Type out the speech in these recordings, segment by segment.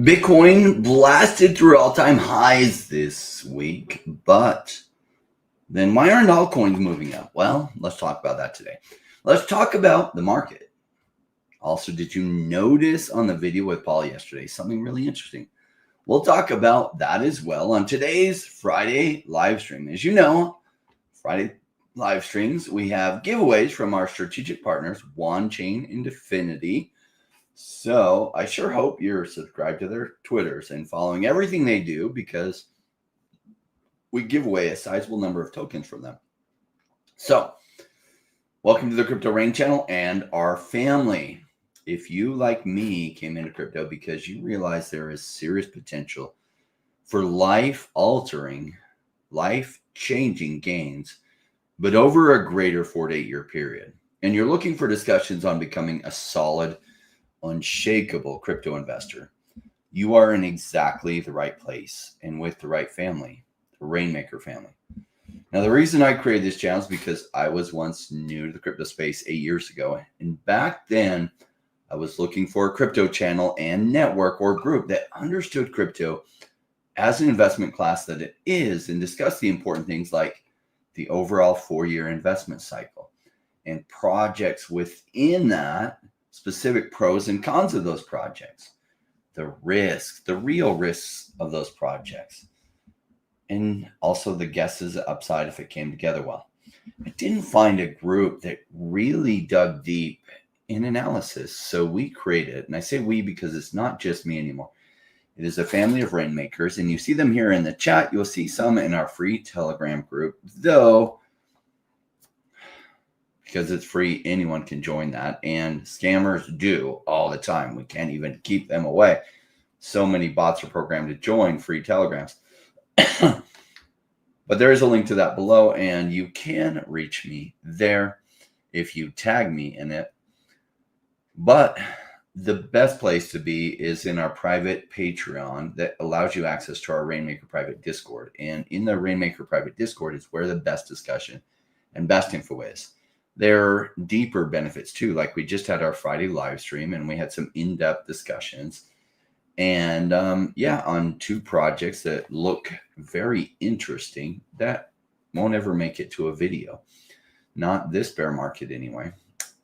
Bitcoin blasted through all-time highs this week, but then why aren't altcoins moving up? Well, let's talk about that today. Let's talk about the market. Also, did you notice on the video with Paul yesterday something really interesting? We'll talk about that as well on today's Friday live stream. As you know, Friday live streams, we have giveaways from our strategic partners, Wanchain and DeFinity. So I sure hope you're subscribed to their Twitters and following everything they do, because we give away a sizable number of tokens from them. So welcome to the Crypto Rain channel and our family. If you, like me, came into crypto because you realize there is serious potential for life-altering, life-changing gains, but over a greater 4 to 8 year period, and you're looking for discussions on becoming a solid, unshakable crypto investor, you are in exactly the right place and with the right family, the Rainmaker family. Now, the reason I created this channel is because I was once new to the crypto space 8 years ago, and back then I was looking for a crypto channel and network or group that understood crypto as an investment class that it is, and discussed the important things like the overall 4-year investment cycle and projects within that, specific pros and cons of those projects, the risks, the real risks of those projects, and also the guesses upside if it came together well. I didn't find a group that really dug deep in analysis, so we created, and I say we because it's not just me anymore. It is a family of rainmakers, and you see them here in the chat. You'll see some in our free Telegram group, though, because it's free, anyone can join that, and scammers do all the time. We can't even keep them away. So many bots are programmed to join free Telegrams. But there is a link to that below, and you can reach me there if you tag me in it. But the best place to be is in our private Patreon that allows you access to our Rainmaker private Discord. And in the Rainmaker private Discord is where the best discussion and best info is. There are deeper benefits too, like we just had our Friday live stream and we had some in-depth discussions. And on 2 projects that look very interesting that won't ever make it to a video. Not this bear market anyway.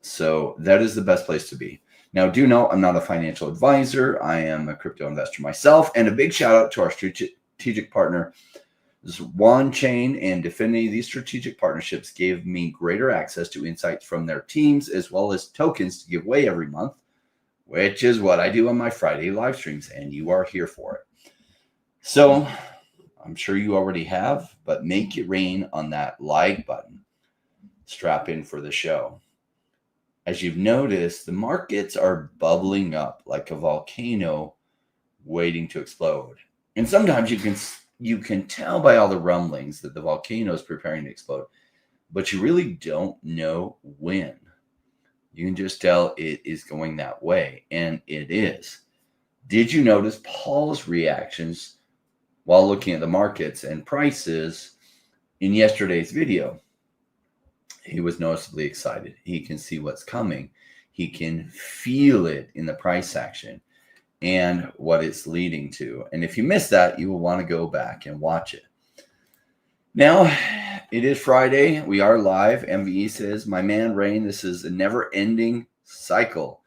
So that is the best place to be. Now, do know I'm not a financial advisor. I am a crypto investor myself. And a big shout out to our strategic partner, Wanchain and DeFinity. These strategic partnerships gave me greater access to insights from their teams, as well as tokens to give away every month, which is what I do on my Friday live streams, and you are here for it. So I'm sure you already have, but make it rain on that like button. Strap in for the show. As you've noticed, the markets are bubbling up like a volcano waiting to explode. And sometimes you can tell by all the rumblings that the volcano is preparing to explode, but you really don't know when. You can just tell it is going that way, and it is. Did you notice Paul's reactions while looking at the markets and prices in yesterday's video? He was noticeably excited. He can see what's coming. He can feel it in the price action and what it's leading to. And if you missed that, you will want to go back and watch it. Now, it is Friday. We are live. MVE says, my man Rain, this is a never-ending cycle.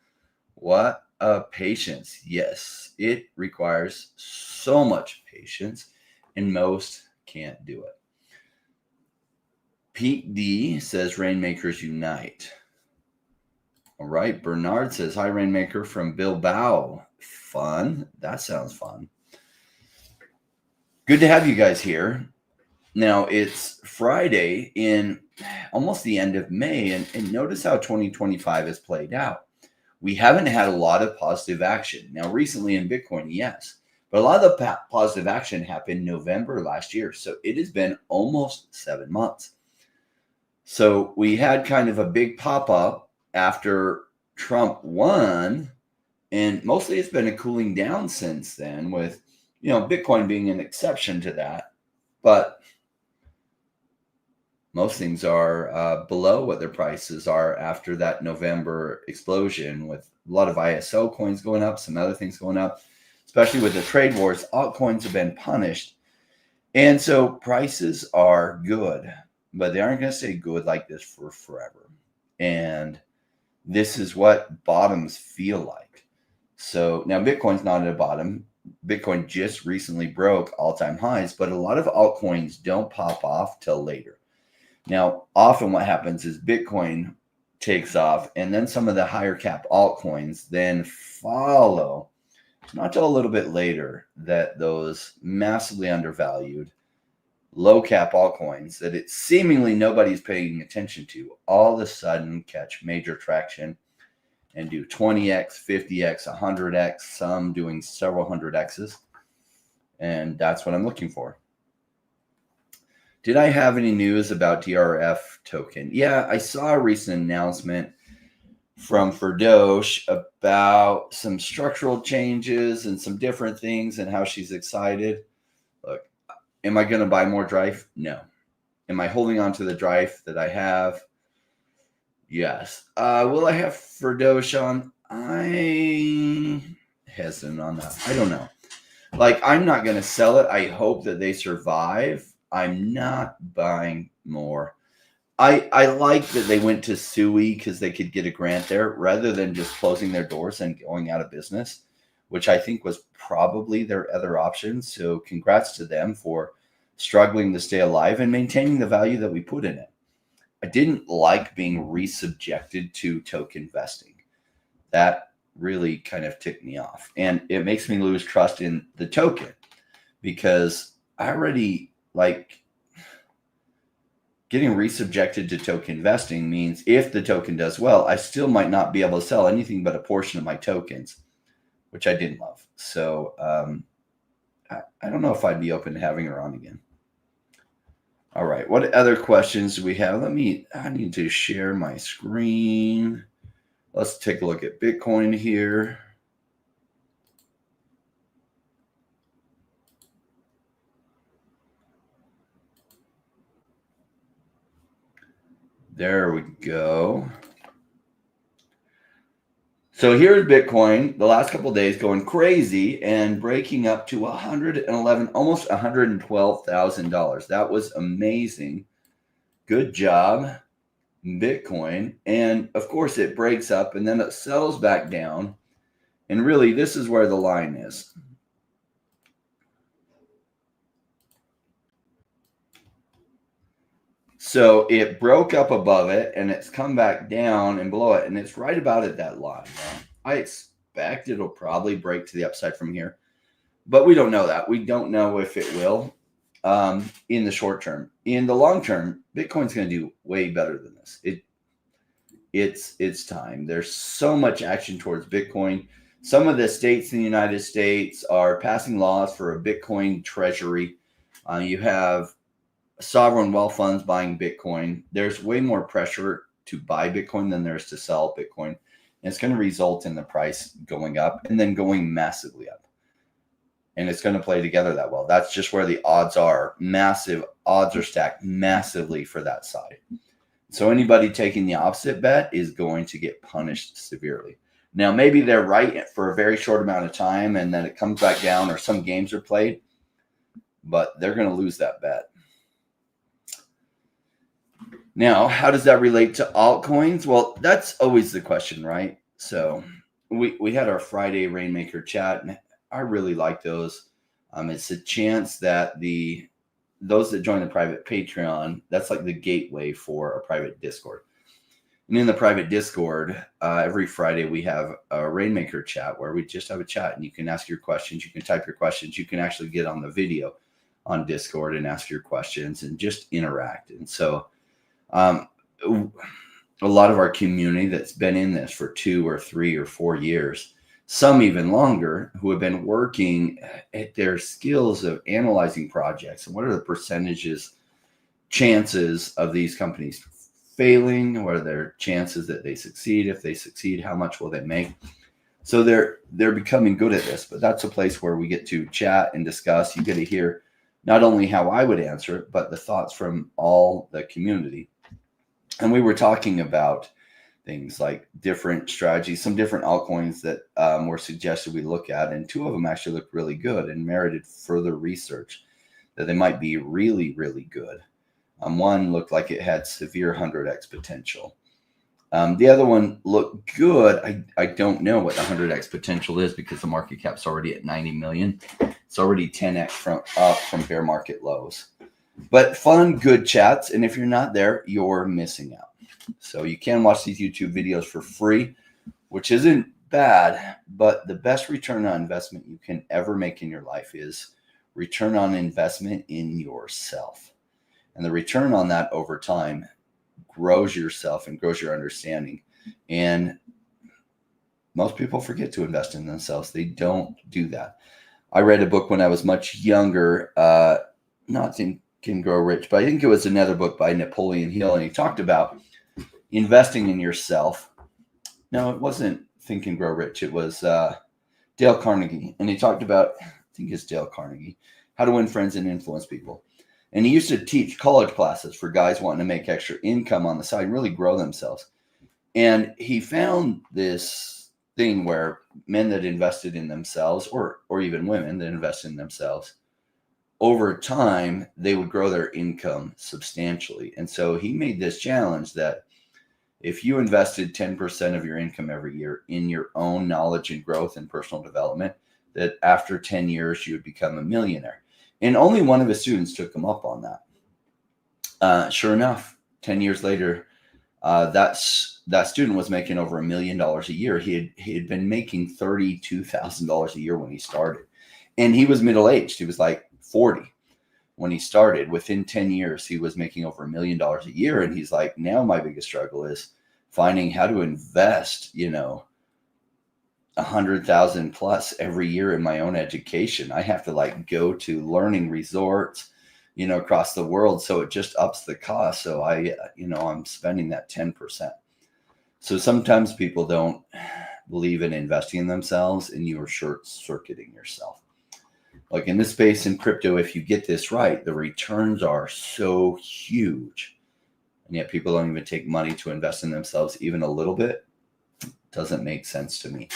What a patience. Yes, it requires so much patience, and most can't do it. Pete D says, Rainmakers unite. All right. Bernard says, hi, Rainmaker from Bilbao. Fun. That sounds fun. Good to have you guys here. Now, it's Friday in almost the end of May, and notice how 2025 has played out. We haven't had a lot of positive action. Now, recently in Bitcoin, yes, but a lot of the positive action happened November last year. So it has been almost 7 months. So we had kind of a big pop-up after Trump won, and mostly it's been a cooling down since then, with, Bitcoin being an exception to that. But most things are below what their prices are after that November explosion, with a lot of ISO coins going up, some other things going up. especially with the trade wars, altcoins have been punished. And so prices are good, but they aren't going to stay good like this for forever. And this is what bottoms feel like. So now Bitcoin's not at a bottom. Bitcoin just recently broke all-time highs, but a lot of altcoins don't pop off till later. Now, often what happens is Bitcoin takes off, and then some of the higher cap altcoins then follow, not till a little bit later, that those massively undervalued low cap altcoins that it seemingly nobody's paying attention to all of a sudden catch major traction and do 20x, 50x, 100x, some doing several hundred X's. And that's what I'm looking for. Did I have any news about DRF token? Yeah, I saw a recent announcement from Ferdosh about some structural changes and some different things and how she's excited. Look, am I going to buy more Drife? No. Am I holding on to the Drife that I have? Yes. Will I have Ferdosh on? I'm hesitant on that. I don't know. Like, I'm not going to sell it. I hope that they survive. I'm not buying more. I like that they went to SUI because they could get a grant there rather than just closing their doors and going out of business, which I think was probably their other option. So congrats to them for struggling to stay alive and maintaining the value that we put in it. I didn't like being resubjected to token vesting. That really kind of ticked me off. And it makes me lose trust in the token because I already like getting resubjected to token vesting means if the token does well, I still might not be able to sell anything but a portion of my tokens, which I didn't love. So I don't know if I'd be open to having her on again. All right, what other questions do we have? I need to share my screen. Let's take a look at Bitcoin here. There we go. So here's Bitcoin the last couple of days going crazy and breaking up to 111, almost $112,000. That was amazing. Good job, Bitcoin. And of course it breaks up and then it settles back down. And really this is where the line is. So it broke up above it and it's come back down and below it. And it's right about at that line. I expect it'll probably break to the upside from here, but we don't know that. We don't know if it will in the short term. In the long term, Bitcoin's going to do way better than this. It's time. There's so much action towards Bitcoin. Some of the states in the United States are passing laws for a Bitcoin treasury. You have sovereign wealth funds buying Bitcoin. There's way more pressure to buy Bitcoin than there is to sell Bitcoin. And it's going to result in the price going up and then going massively up. And it's going to play together that well. That's just where the odds are. Massive odds are stacked massively for that side. So anybody taking the opposite bet is going to get punished severely. Now, maybe they're right for a very short amount of time and then it comes back down or some games are played, but they're going to lose that bet. Now, how does that relate to altcoins? Well, that's always the question, right? So we had our Friday Rainmaker chat, and I really like those. It's a chance that those that join the private Patreon, that's like the gateway for a private Discord. And in the private Discord, every Friday we have a Rainmaker chat where we just have a chat, and you can ask your questions, you can type your questions, you can actually get on the video on Discord and ask your questions and just interact. And so a lot of our community that's been in this for 2 or 3 or 4 years, some even longer, who have been working at their skills of analyzing projects and what are the percentages, chances of these companies failing, what are their chances that they succeed? If they succeed, how much will they make? So they're becoming good at this, but that's a place where we get to chat and discuss. You get to hear not only how I would answer it, but the thoughts from all the community. And we were talking about things like different strategies, some different altcoins that were suggested we look at, and 2 of them actually looked really good and merited further research that they might be really, really good. One looked like it had severe 100x potential. The other one looked good. I don't know what the 100x potential is because the market cap's already at 90 million. It's already 10x up from bear market lows. But fun, good chats. And if you're not there, you're missing out. So you can watch these YouTube videos for free, which isn't bad. But the best return on investment you can ever make in your life is return on investment in yourself. And the return on that over time grows yourself and grows your understanding. And most people forget to invest in themselves. They don't do that. I read a book when I was much younger, not Think and Grow Rich, but I think it was another book by Napoleon Hill, and he talked about investing in yourself. No, it wasn't Think and Grow Rich. It was Dale Carnegie, and he talked about, I think it's Dale Carnegie, how to win friends and influence people. And he used to teach college classes for guys wanting to make extra income on the side and really grow themselves. And he found this thing where men that invested in themselves, or even women that invested in themselves, over time, they would grow their income substantially. And so he made this challenge that if you invested 10% of your income every year in your own knowledge and growth and personal development, that after 10 years, you would become a millionaire. And only one of his students took him up on that. Sure enough, 10 years later, that student was making over $1 million a year. He had been making $32,000 a year when he started. And he was middle-aged. He was like 40 when he started. Within 10 years, he was making over $1 million a year. And he's like, now my biggest struggle is finding how to invest, $100,000 plus every year in my own education. I have to go to learning resorts, across the world. So it just ups the cost. So I'm spending that 10%. So sometimes people don't believe in investing in themselves, and you are short circuiting yourself. Like in this space in crypto, if you get this right, the returns are so huge. And yet people don't even take money to invest in themselves even a little bit. Doesn't make sense to me.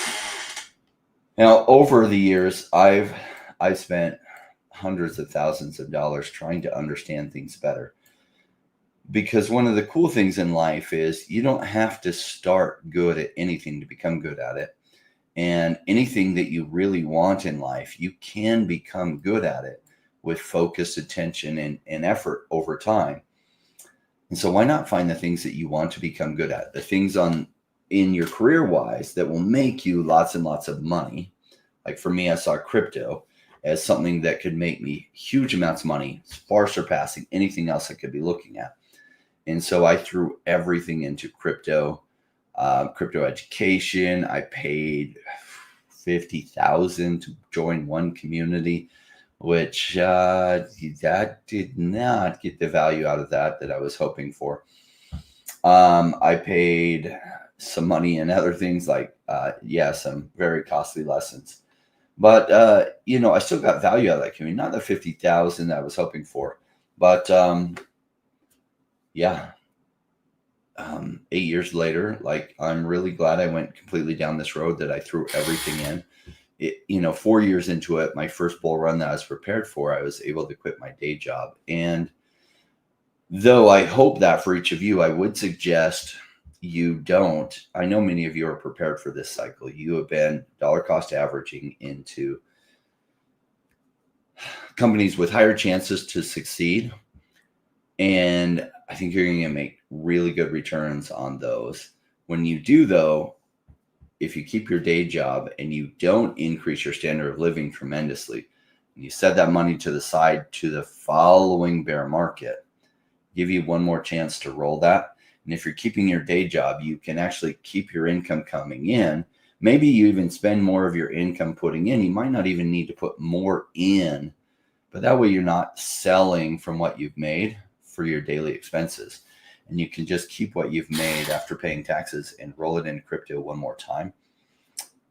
Now, over the years, I've spent hundreds of thousands of dollars trying to understand things better. Because one of the cool things in life is you don't have to start good at anything to become good at it. And anything that you really want in life, you can become good at it with focused attention and effort over time. And so why not find the things that you want to become good at, the things in your career wise that will make you lots and lots of money. Like for me, I saw crypto as something that could make me huge amounts of money, far surpassing anything else I could be looking at. And so I threw everything into crypto education. I paid $50,000 to join one community, which that did not get the value out of that I was hoping for. I paid some money in other things like, some very costly lessons. But, I still got value out of that community, not the $50,000 that I was hoping for. But, 8 years later, I'm really glad I went completely down this road, that I threw everything in. 4 years into it, my first bull run that I was prepared for, I was able to quit my day job. And though I hope that for each of you, I would suggest you don't. I know many of you are prepared for this cycle. You have been dollar cost averaging into companies with higher chances to succeed. And I think you're going to make really good returns on those. When you do, though, if you keep your day job and you don't increase your standard of living tremendously, and you set that money to the side to the following bear market, give you one more chance to roll that. And if you're keeping your day job, you can actually keep your income coming in. Maybe you even spend more of your income putting in. You might not even need to put more in, but that way you're not selling from what you've made for your daily expenses. And you can just keep what you've made after paying taxes and roll it into crypto one more time.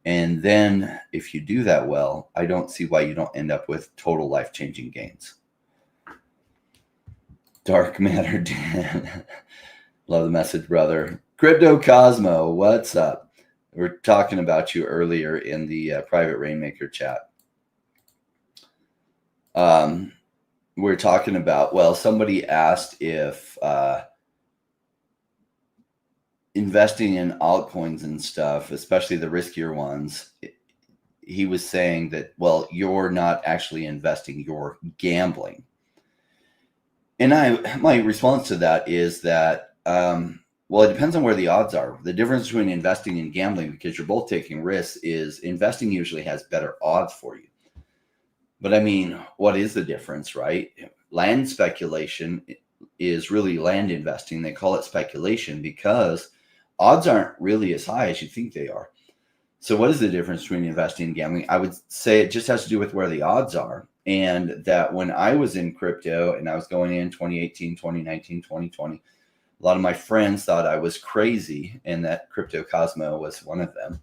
And then if you do that well, I don't see why you don't end up with total life-changing gains. Dark matter, Dan. Love the message, brother. Crypto Cosmo, what's up? We're talking about you earlier in the private Rainmaker chat. We're talking about, well, somebody asked if investing in altcoins and stuff, especially the riskier ones, he was saying that, well, you're not actually investing, you're gambling. And my response to that is that, well, it depends on where the odds are. The difference between investing and gambling, because you're both taking risks, is investing usually has better odds for you. But I mean, what is the difference, right? Land speculation is really land investing. They call it speculation because odds aren't really as high as you think they are. So what is the difference between investing and gambling? I would say it just has to do with where the odds are. And that when I was in crypto and I was going in 2018, 2019, 2020, a lot of my friends thought I was crazy and that Crypto Cosmo was one of them.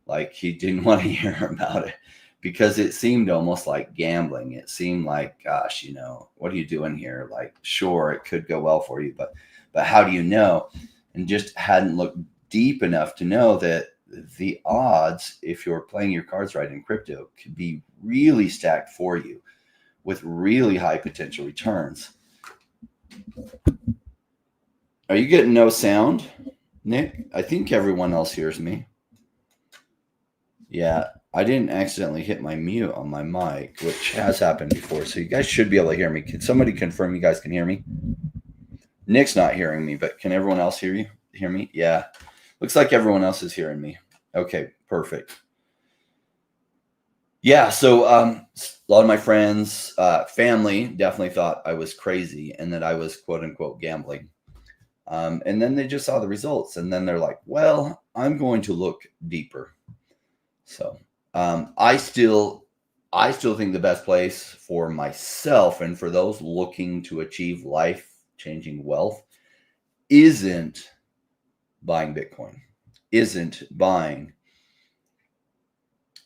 Like he didn't want to hear about it because it seemed almost like gambling. It seemed like, gosh, you know, what are you doing here? Like, sure, it could go well for you, but how do you know? And just hadn't looked deep enough to know that the odds, if you're playing your cards right in crypto, could be really stacked for you with really high potential returns. Are you getting no sound, Nick? I think everyone else hears me. Yeah, I didn't accidentally hit my mute on my mic, which has happened before. So you guys should be able to hear me. Can somebody confirm you guys can hear me? Nick's not hearing me, but can everyone else hear me? Yeah. Looks like everyone else is hearing me. Okay, perfect. Yeah, so a lot of my friends, family definitely thought I was crazy and that I was quote unquote gambling. And then they just saw the results and then they're like, well, I'm going to look deeper. So I still think the best place for myself and for those looking to achieve life-changing wealth isn't buying Bitcoin, isn't buying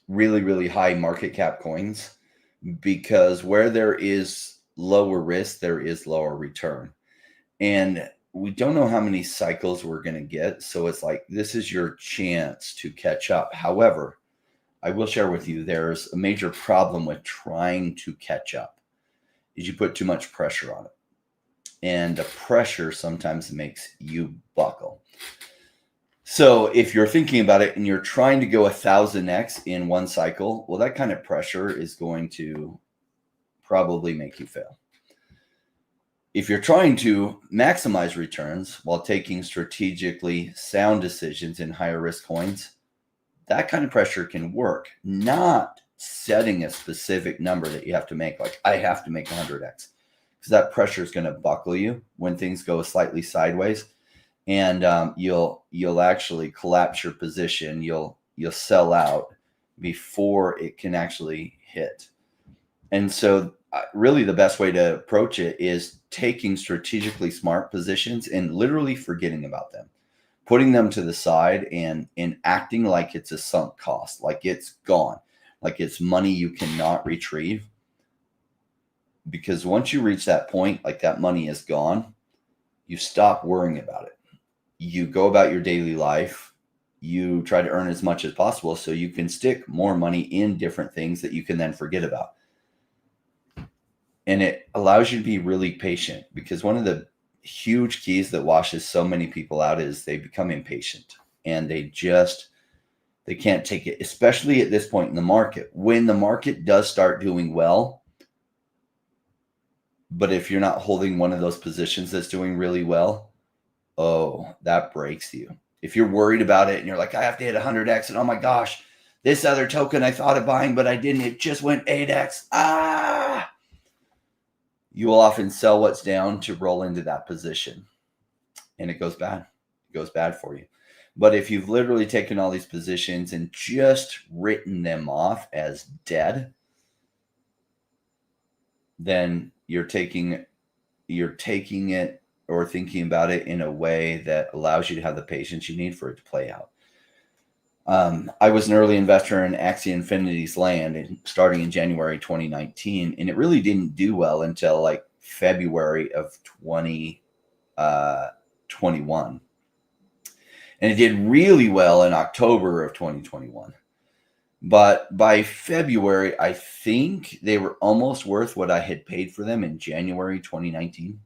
really, really high market cap coins, because where there is lower risk, there is lower return. And we don't know how many cycles we're going to get. So it's like, this is your chance to catch up. However, I will share with you, there's a major problem with trying to catch up is you put too much pressure on it. And the pressure sometimes makes you buckle. So if you're thinking about it and you're trying to go 1000x in one cycle, well, that kind of pressure is going to probably make you fail. If you're trying to maximize returns while taking strategically sound decisions in higher risk coins, that kind of pressure can work. Not setting a specific number that you have to make, like I have to make 100x, because that pressure is going to buckle you when things go slightly sideways. And you'll actually collapse your position. You'll sell out before it can actually hit. And so really the best way to approach it is taking strategically smart positions and literally forgetting about them, putting them to the side and acting like it's a sunk cost, like it's gone, like it's money you cannot retrieve. Because once you reach that point, like that money is gone, you stop worrying about it. You go about your daily life, you try to earn as much as possible so you can stick more money in different things that you can then forget about. And it allows you to be really patient, because one of the huge keys that washes so many people out is they become impatient and they can't take it, especially at this point in the market. When the market does start doing well, but if you're not holding one of those positions that's doing really well, oh, that breaks you. If you're worried about it and you're like, I have to hit 100x and oh my gosh, this other token I thought of buying, but I didn't, it just went 8x. You will often sell what's down to roll into that position and it goes bad. It goes bad for you. But if you've literally taken all these positions and just written them off as dead, then you're taking it or thinking about it in a way that allows you to have the patience you need for it to play out. I was an early investor in Axie Infinity's land starting in January 2019, and it really didn't do well until like February of 2021. And it did really well in October of 2021. But by February, I think they were almost worth what I had paid for them in January 2019.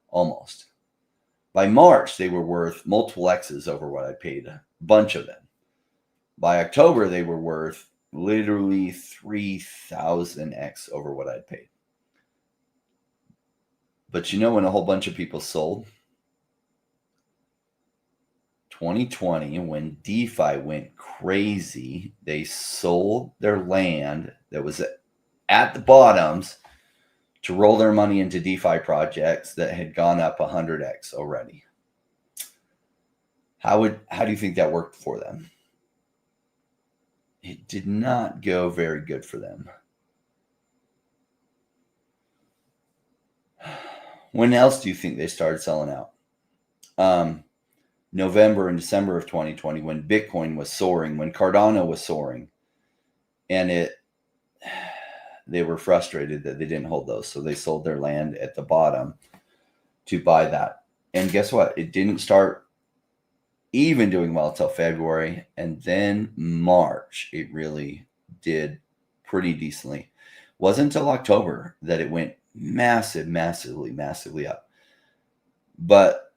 Almost. By March, they were worth multiple X's over what I paid, a bunch of them. By October, they were worth literally 3,000x over what I'd paid. But you know, when a whole bunch of people sold, 2020, when DeFi went crazy, they sold their land that was at the bottoms to roll their money into DeFi projects that had gone up 100x already. How do you think that worked for them? It did not go very good for them. When else do you think they started selling out? November and December of 2020, when Bitcoin was soaring, when Cardano was soaring, and they were frustrated that they didn't hold those. So they sold their land at the bottom to buy that. And guess what? It didn't start even doing well until February. And then March, it really did pretty decently. Wasn't until October that it went massively up. But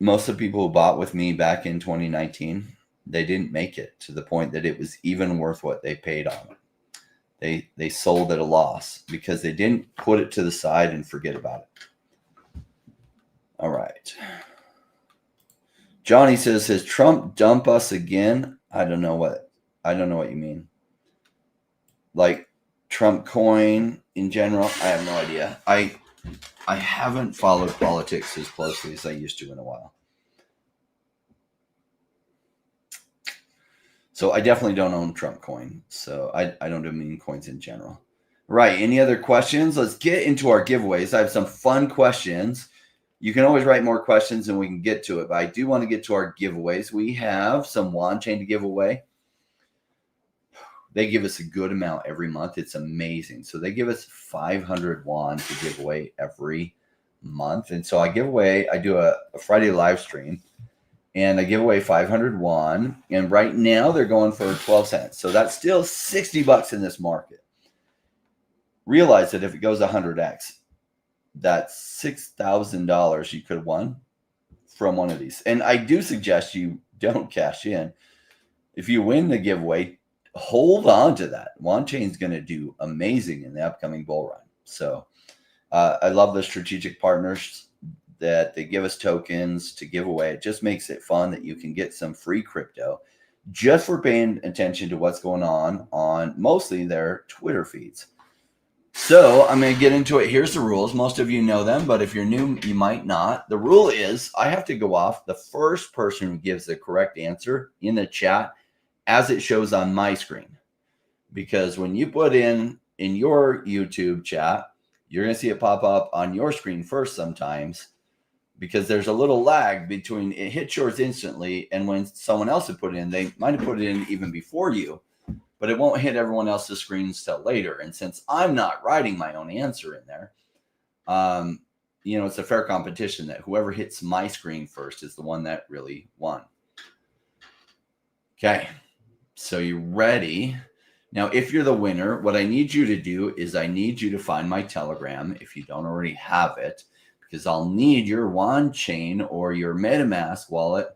most of the people who bought with me back in 2019, they didn't make it to the point that it was even worth what they paid on it. They sold at a loss because they didn't put it to the side and forget about it. All right. Johnny says Trump dump us again? I don't know what you mean. Like Trump coin in general? I have no idea. I haven't followed politics as closely as I used to in a while. So I definitely don't own Trump coin. So I don't do meme coins in general. Right. Any other questions? Let's get into our giveaways. I have some fun questions. You can always write more questions and we can get to it. But I do want to get to our giveaways. We have some Wanchain to give away. They give us a good amount every month. It's amazing. So they give us 500 Wan to give away every month. And so I do a Friday live stream. And I give away 500 Wan. And right now they're going for 12 cents. So that's still $60 in this market. Realize that if it goes 100x, that's $6,000 you could have won from one of these. And I do suggest you don't cash in. If you win the giveaway, hold on to that. Wanchain's going to do amazing in the upcoming bull run. So I love the strategic partners that they give us tokens to give away. It just makes it fun that you can get some free crypto just for paying attention to what's going on mostly their Twitter feeds. So I'm going to get into it. Here's the rules. Most of you know them, but if you're new, you might not. The rule is I have to go off the first person who gives the correct answer in the chat as it shows on my screen. Because when you put in your YouTube chat, you're going to see it pop up on your screen first sometimes, because there's a little lag between it hits yours instantly and when someone else had put it in, they might have put it in even before you, but it won't hit everyone else's screens till later. And since I'm not writing my own answer in there, it's a fair competition that whoever hits my screen first is the one that really won. Okay, so you ready? Now, if you're the winner, what I need you to do is I need you to find my Telegram if you don't already have it, because I'll need your Wanchain or your MetaMask wallet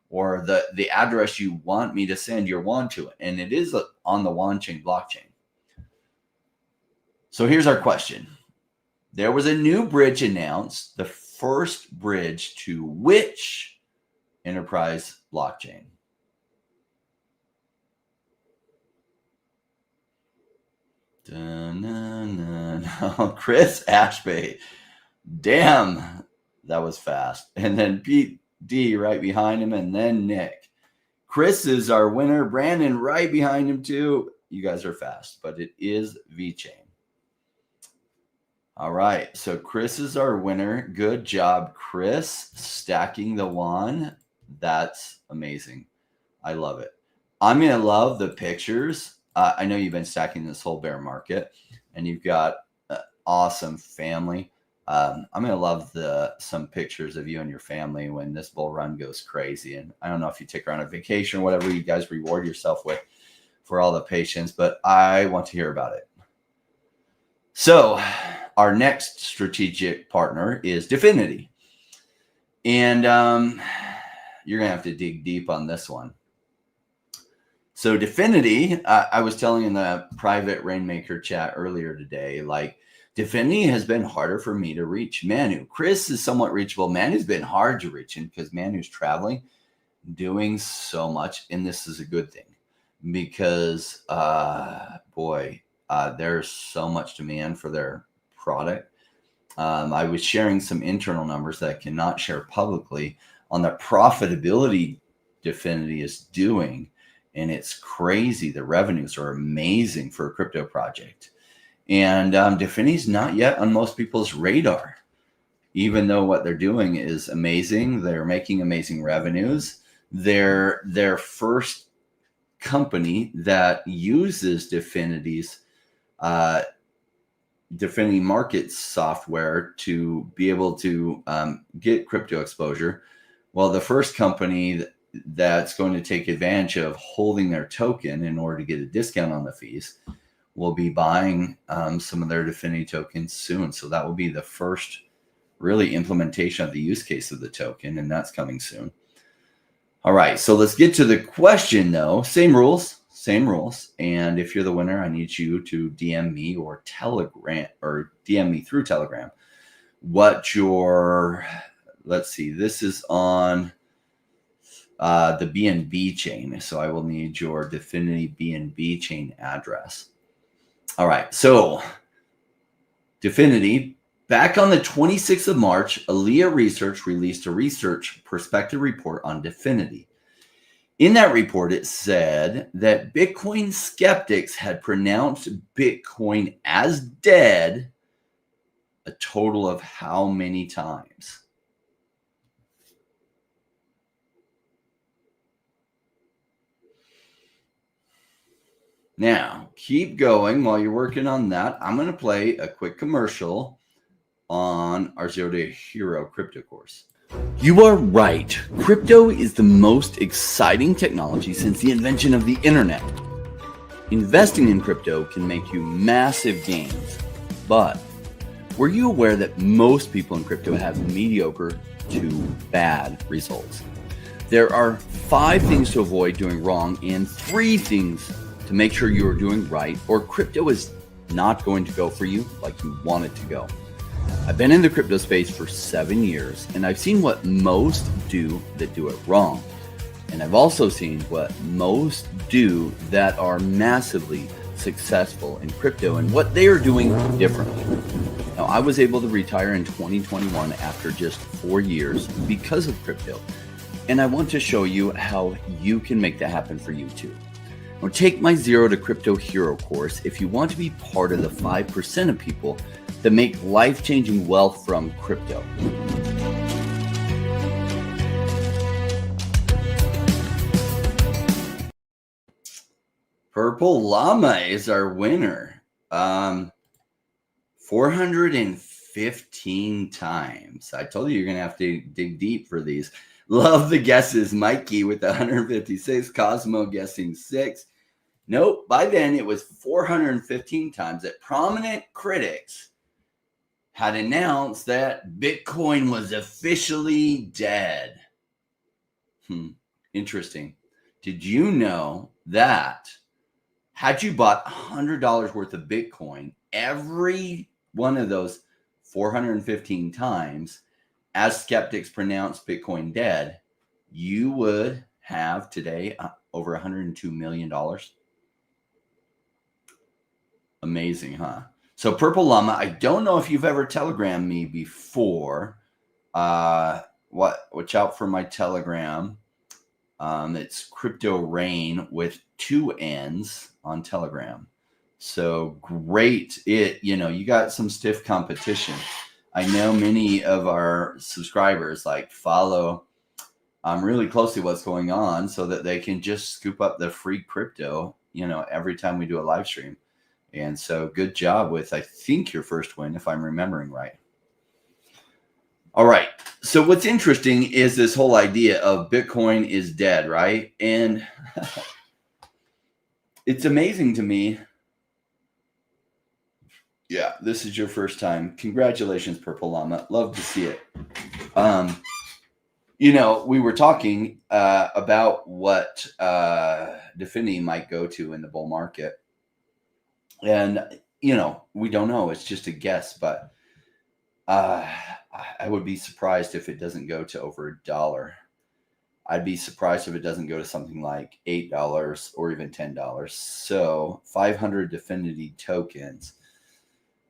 or the address you want me to send your Wan to. And it is on the Wanchain blockchain. So here's our question. There was a new bridge announced, the first bridge to which enterprise blockchain? Chris Ashby. Damn, that was fast. And then Pete D right behind him, and then Nick. Chris is our winner. Brandon right behind him too. You guys are fast, but it is VeChain. All right, so Chris is our winner. Good job, Chris, stacking the Wan. That's amazing. I love it. I'm going to love the pictures. I know you've been stacking this whole bear market, and you've got an awesome family. I'm going to love some pictures of you and your family when this bull run goes crazy. And I don't know if you take her on a vacation or whatever you guys reward yourself with for all the patience, but I want to hear about it. So our next strategic partner is DeFinity. And you're going to have to dig deep on this one. So DeFinity, I was telling in the private Rainmaker chat earlier today, like DeFinity has been harder for me to reach. Manu, Chris is somewhat reachable. Manu's been hard to reach in because Manu's traveling, doing so much. And this is a good thing because, there's so much demand for their product. I was sharing some internal numbers that I cannot share publicly on the profitability DeFinity is doing. And it's crazy. The revenues are amazing for a crypto project. And DeFinity's not yet on most people's radar, even though what they're doing is amazing. They're making amazing revenues. They're their first company that uses DeFinity's Definity Market software to be able to get crypto exposure. Well, the first company that's going to take advantage of holding their token in order to get a discount on the fees will be buying some of their Definity tokens soon. So that will be the first really implementation of the use case of the token, and that's coming soon. All right, so let's get to the question though. Same rules. And if you're the winner, I need you to DM me or Telegram or DM me through Telegram what your, let's see, this is on the BNB chain. So I will need your Definity BNB chain address. All right, so Definity, back on the 26th of March, Aliyah Research released a research perspective report on Definity. In that report, it said that Bitcoin skeptics had pronounced Bitcoin as dead a total of how many times? Now, keep going while you're working on that. I'm going to play a quick commercial on our Zero to Hero crypto course. You are right. Crypto is the most exciting technology since the invention of the internet. Investing in crypto can make you massive gains, but were you aware that most people in crypto have mediocre to bad results? There are 5 things to avoid doing wrong and 3 things to make sure you are doing right, or crypto is not going to go for you like you want it to go. I've been in the crypto space for 7 years, and I've seen what most do that do it wrong. And I've also seen what most do that are massively successful in crypto and what they are doing differently. Now, I was able to retire in 2021 after just 4 years because of crypto. And I want to show you how you can make that happen for you too. Now, take my Zero to Crypto Hero course if you want to be part of the 5% of people that make life-changing wealth from crypto. Purple Llama is our winner. 415 times. I told you you're going to have to dig deep for these. Love the guesses. Mikey with 156. Cosmo guessing 6. Nope. By then, it was 415 times that prominent critics had announced that Bitcoin was officially dead. Interesting. Did you know that had you bought $100 worth of Bitcoin every one of those 415 times, as skeptics pronounced Bitcoin dead, you would have today over $102 million? Amazing, huh? So Purple Llama, I don't know if you've ever telegrammed me before. Watch out for my Telegram. It's Crypto Rain with 2 N's on Telegram. So great. You got some stiff competition. I know many of our subscribers follow really closely what's going on so that they can just scoop up the free crypto, every time we do a live stream. And so good job with, I think, your first win, if I'm remembering right. All right. So what's interesting is this whole idea of Bitcoin is dead, right? And it's amazing to me. Yeah, this is your first time. Congratulations, Purple Llama. Love to see it. You know, we were talking about what DeFinity might go to in the bull market. And, you know, we don't know. It's just a guess. But I would be surprised if it doesn't go to over $1. I'd be surprised if it doesn't go to something like $8 or even $10. So 500 DeFinity tokens,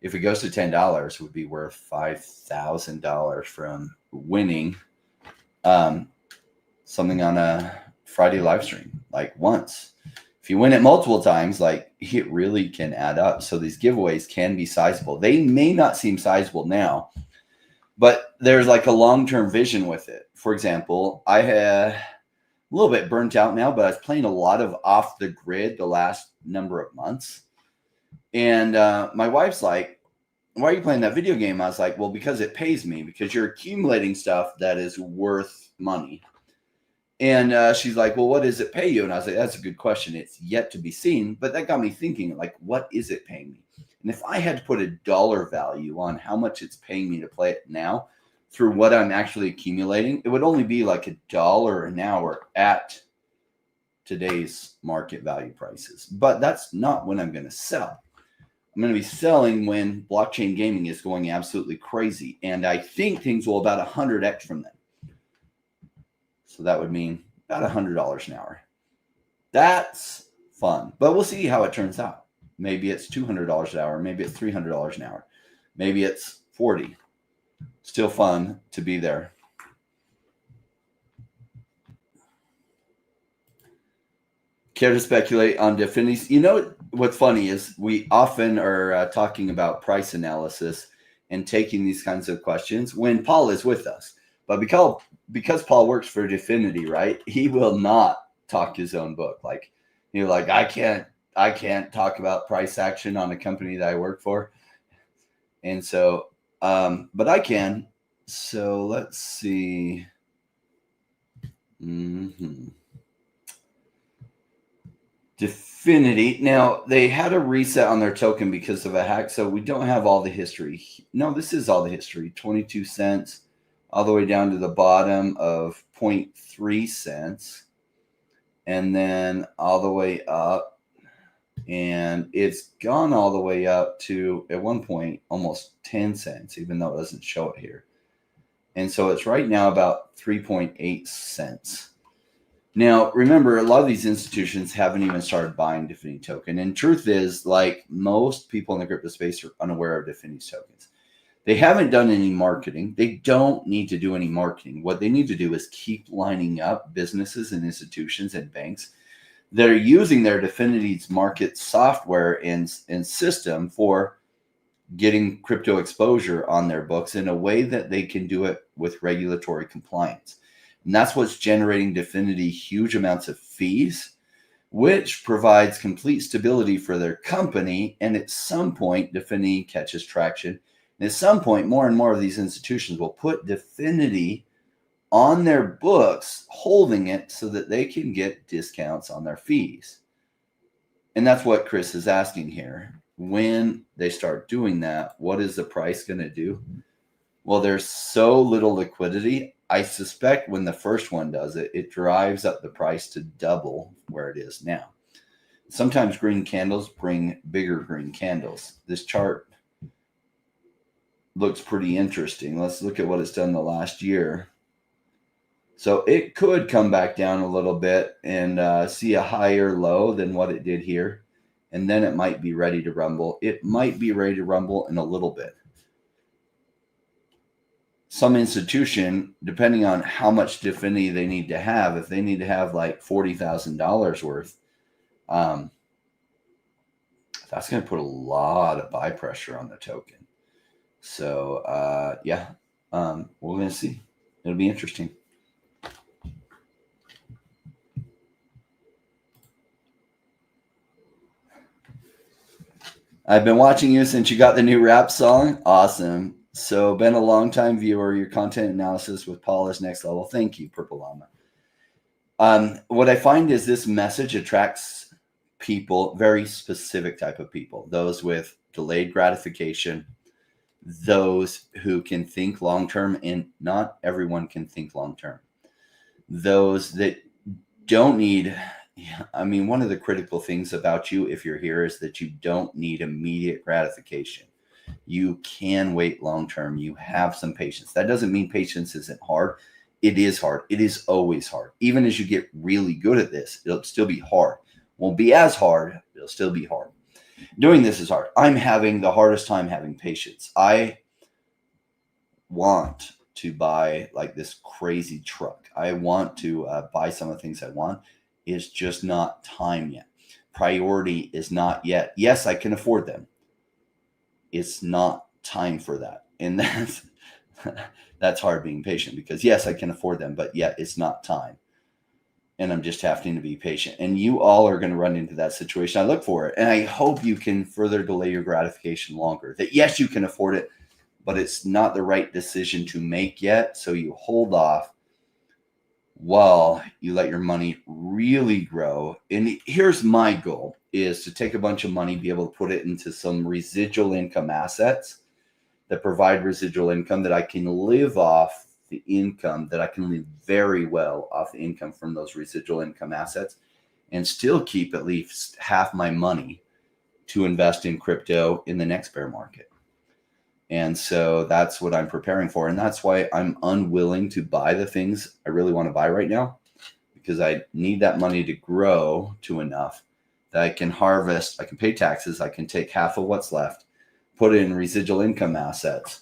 if it goes to $10, would be worth $5,000 from winning something on a Friday live stream, like once. If you win it multiple times, like it really can add up. So these giveaways can be sizable. They may not seem sizable now, but there's like a long-term vision with it. For example, I had a little bit burnt out now, but I was playing a lot of off the grid the last number of months. And my wife's like, why are you playing that video game? I was like, well, because it pays me, because you're accumulating stuff that is worth money. And she's like, well, what does it pay you? And I was like, that's a good question. It's yet to be seen. But that got me thinking, like, what is it paying me? And if I had to put a dollar value on how much it's paying me to play it now through what I'm actually accumulating, it would only be like $1 an hour at today's market value prices. But that's not when I'm going to sell. I'm going to be selling when blockchain gaming is going absolutely crazy. And I think things will about 100x from then. So that would mean about $100 an hour. That's fun. But we'll see how it turns out. Maybe it's $200 an hour. Maybe it's $300 an hour. Maybe it's $40. Still fun to be there. Care to speculate on DeFinity? You know what's funny is we often are talking about price analysis and taking these kinds of questions when Paul is with us. But because Paul works for DeFinity, right? He will not talk his own book. Like, you're like, I can't talk about price action on a company that I work for. And so, but I can. So let's see. DeFinity. Now, they had a reset on their token because of a hack. So we don't have all the history. No, this is all the history. 22 cents. All the way down to the bottom of 0.3 cents, and then all the way up, and it's gone all the way up to, at one point, almost 10 cents, even though it doesn't show it here. And so it's right now about 3.8 cents. Now, remember, a lot of these institutions haven't even started buying DeFinity token. And truth is, like, most people in the crypto space are unaware of DeFinity's tokens. They haven't done any marketing. They don't need to do any marketing. What they need to do is keep lining up businesses and institutions and banks that are using their DeFinity's market software and system for getting crypto exposure on their books in a way that they can do it with regulatory compliance. And that's what's generating DeFinity huge amounts of fees, which provides complete stability for their company. And at some point, DeFinity catches traction. And at some point, more and more of these institutions will put DeFinity on their books, holding it so that they can get discounts on their fees. And that's what Chris is asking here. When they start doing that, what is the price going to do? Well, there's so little liquidity. I suspect when the first one does it, it drives up the price to double where it is now. Sometimes green candles bring bigger green candles. This chart looks pretty interesting. Let's look at what it's done the last year. So it could come back down a little bit and see a higher low than what it did here. And then it might be ready to rumble. It might be ready to rumble in a little bit. Some institution, depending on how much DeFinity they need to have, if they need to have like $40,000 worth, that's going to put a lot of buy pressure on the token. So, we're going to see. It'll be interesting. I've been watching you since you got the new rap song. Awesome. So, been a long time viewer. Your content analysis with Paul is next level. Thank you, Purple Llama. What I find is this message attracts people, very specific type of people, those with delayed gratification, those who can think long term, and not everyone can think long term. Those that don't need, I mean, one of the critical things about you, if you're here, is that you don't need immediate gratification. You can wait long term. You have some patience. That doesn't mean patience isn't hard. It is hard. It is always hard. Even as you get really good at this, it'll still be hard. Won't be as hard. It'll still be hard. Doing this is hard. I'm having the hardest time having patience. I want to buy like this crazy truck. I want to buy some of the things I want. It's just not time yet. Priority is not yet. Yes, I can afford them. It's not time for that. And that's hard being patient, because yes, I can afford them, but yet it's not time. And I'm just having to be patient. And you all are going to run into that situation. I look for it. And I hope you can further delay your gratification longer. That yes, you can afford it, but it's not the right decision to make yet. So you hold off while you let your money really grow. And here's my goal, is to take a bunch of money, be able to put it into some residual income assets that provide residual income, that I can live off the income, that I can live very well off the income from those residual income assets, and still keep at least half my money to invest in crypto in the next bear market. And so that's what I'm preparing for. And that's why I'm unwilling to buy the things I really want to buy right now, because I need that money to grow to enough that I can harvest, I can pay taxes, I can take half of what's left, put it in residual income assets,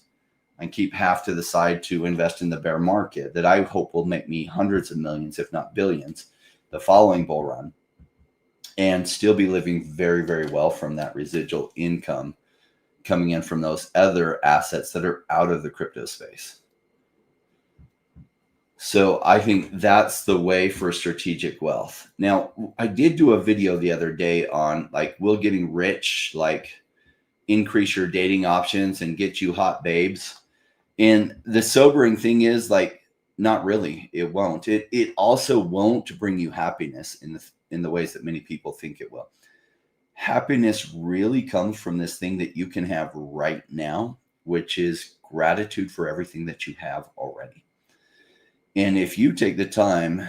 and keep half to the side to invest in the bear market that I hope will make me hundreds of millions, if not billions, the following bull run, and still be living very, very well from that residual income coming in from those other assets that are out of the crypto space. So I think that's the way for strategic wealth. Now, I did do a video the other day on like, will getting rich like increase your dating options and get you hot babes? And the sobering thing is, like, not really. It won't. It also won't bring you happiness in the ways that many people think it will. Happiness really comes from this thing that you can have right now, which is gratitude for everything that you have already. And if you take the time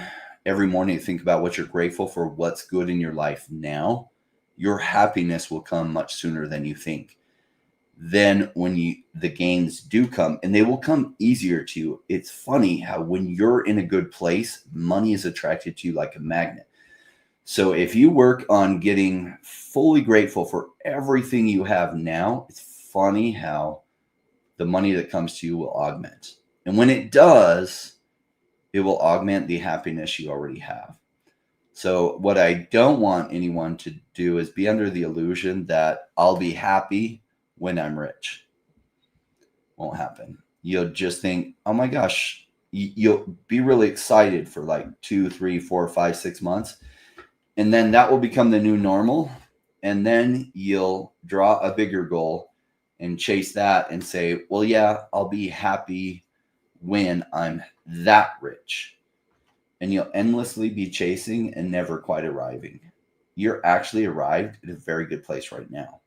every morning to think about what you're grateful for, what's good in your life now, your happiness will come much sooner than you think. Then when the gains do come, and they will come easier to you. It's funny how when you're in a good place, money is attracted to you like a magnet. So if you work on getting fully grateful for everything you have now, it's funny how the money that comes to you will augment. And when it does, it will augment the happiness you already have. So what I don't want anyone to do is be under the illusion that I'll be happy when I'm rich. Won't happen. You'll just think, oh my gosh, you'll be really excited for like 2, 3, 4, 5, 6 months. And then that will become the new normal. And then you'll draw a bigger goal and chase that and say, well, yeah, I'll be happy when I'm that rich. And you'll endlessly be chasing and never quite arriving. You're actually arrived at a very good place right now.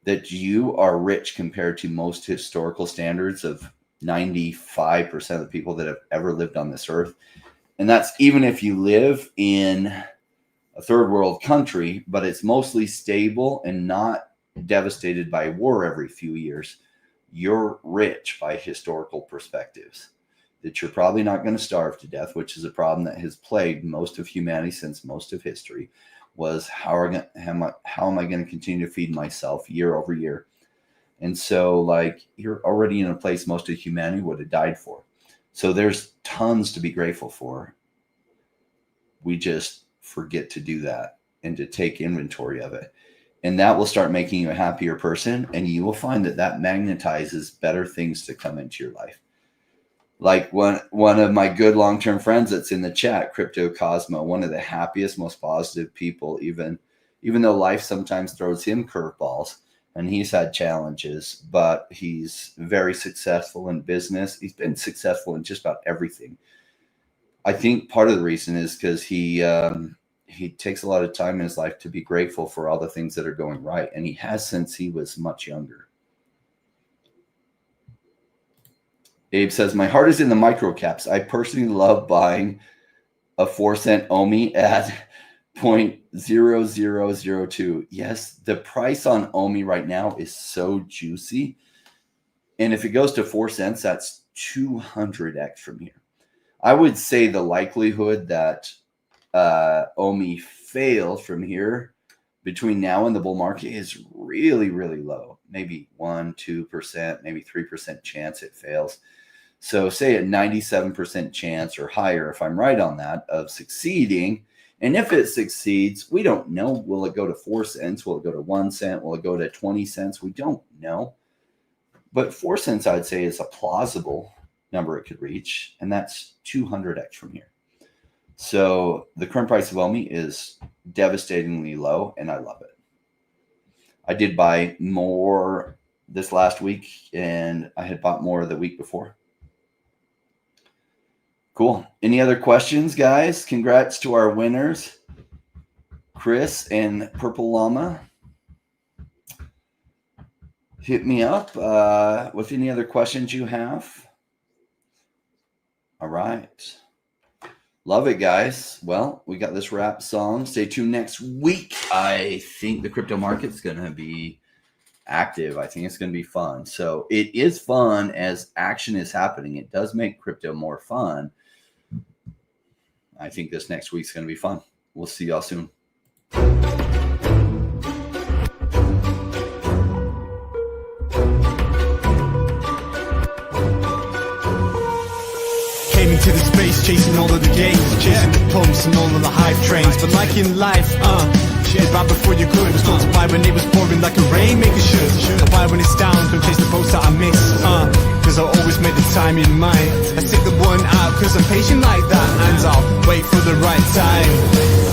That you are rich compared to most historical standards of 95% of the people that have ever lived on this earth. And that's even if you live in a third world country, but it's mostly stable and not devastated by war every few years. You're rich by historical perspectives. That you're probably not going to starve to death, which is a problem that has plagued most of humanity since most of history, was how am I going to continue to feed myself year over year? And so, like, you're already in a place most of humanity would have died for. So there's tons to be grateful for. We just forget to do that and to take inventory of it. And that will start making you a happier person. And you will find that that magnetizes better things to come into your life. Like one of my good long-term friends that's in the chat, Crypto Cosmo, one of the happiest, most positive people, even though life sometimes throws him curveballs, and he's had challenges, but he's very successful in business. He's been successful in just about everything. I think part of the reason is because he takes a lot of time in his life to be grateful for all the things that are going right, and he has since he was much younger. Abe says, my heart is in the micro caps. I personally love buying a 4-cent OMI at 0.0002. Yes, the price on OMI right now is so juicy. And if it goes to 4 cents, that's 200x from here. I would say the likelihood that OMI fails from here between now and the bull market is really, really low. Maybe 1-2%, maybe 3% chance it fails. So say a 97% chance or higher, if I'm right on that, of succeeding. And if it succeeds, we don't know. Will it go to 4 cents? Will it go to 1 cent? Will it go to 20 cents? We don't know. But 4 cents, I'd say, is a plausible number it could reach. And that's 200x from here. So the current price of OMI is devastatingly low, and I love it. I did buy more this last week, and I had bought more the week before. Cool. Any other questions, guys? Congrats to our winners, Chris and Purple Llama. Hit me up with any other questions you have. All right. Love it, guys. Well, we got this rap song. Stay tuned next week. I think the crypto market's going to be active. I think it's going to be fun. So it is fun as action is happening. It does make crypto more fun. I think this next week's going to be fun. We'll see y'all soon. Came into the space chasing all of the gains, chasing the pumps and all of the hype trains. But like in life, shit right before you could. Was told to buy when it was pouring like a rainmaker should. I buy when it's down, don't chase the boats that I miss. Cause I always make the time in mind. I stick the one out cause I'm patient like that. And I'll wait for the right time.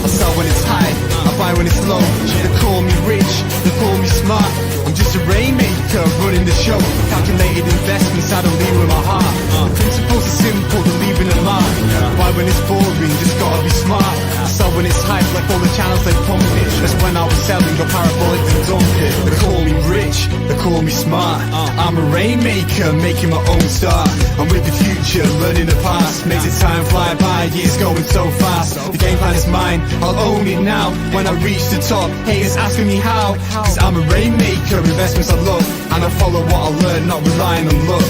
I sell when it's high, I buy when it's low. They call me rich, they call me smart. I'm just a rainmaker running the show. Calculated investments, I don't leave with my heart. Principles are simple, they're leaving a mark. Buy when it's boring, just gotta be smart. I sell when it's hype, like all the channels they pump it. That's when I was selling, go parabolic and dump it. They call me rich, they call me smart. I'm a rainmaker, making my own start. I'm with the future, learning the past. Makes it time fly by, years going so fast. The game plan is mine, I'll own it now. When I reach the top, haters asking me how. Cause I'm a rainmaker, investments I love. And I follow what I learn, not relying on luck.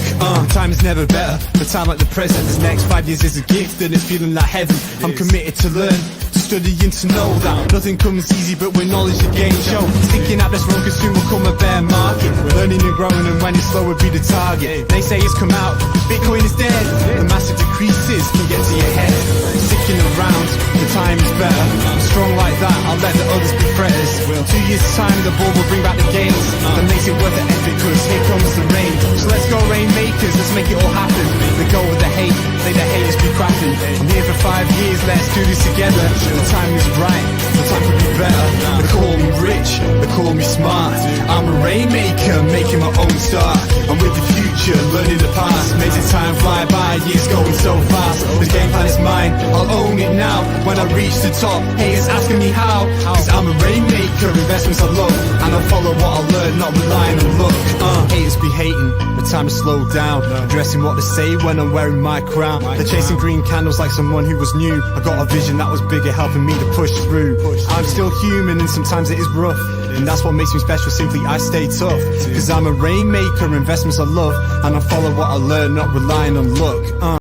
Time is never better, the time like the present. This next 5 years is a gift and it's feeling like heaven. I'm committed to learn, to study and to know that nothing comes easy but with knowledge the game show. Sticking out this road cause soon will come a bear market. Learning and growing and when it's slow will be the target. They say it's come out, Bitcoin is dead. The massive decreases can get to your head. Sticking around, the time is better. Strong like that, I'll let the others be fretters. 2 years time the ball will bring back the gains. That makes it worth the effort cause here comes the rain. So let's go rainmakers, let's make it all happen. They go with the hate, say the haters be crapping. I'm here for 5 years, let's do this together. The time is right, the time could be better. They call me rich, they call me smart. I'm a rainmaker, making my own start. I'm with the future, learning the past. Makes it time fly by, years going so fast. The game plan is mine, I'll own it now. When I reach the top, haters asking me how. Cause I'm a rainmaker, investments I love. And I follow what I learn, not relying on luck. Haters be hating, the time is slowed down. Addressing what they say when I'm wearing my crown. They're chasing green candles like someone who was new. I got a vision that was bigger, helping me to push through. I'm still human and sometimes it is rough. And that's what makes me special, simply I stay tough. Cause I'm a rainmaker, investments I love. And I follow what I learn, not relying on luck.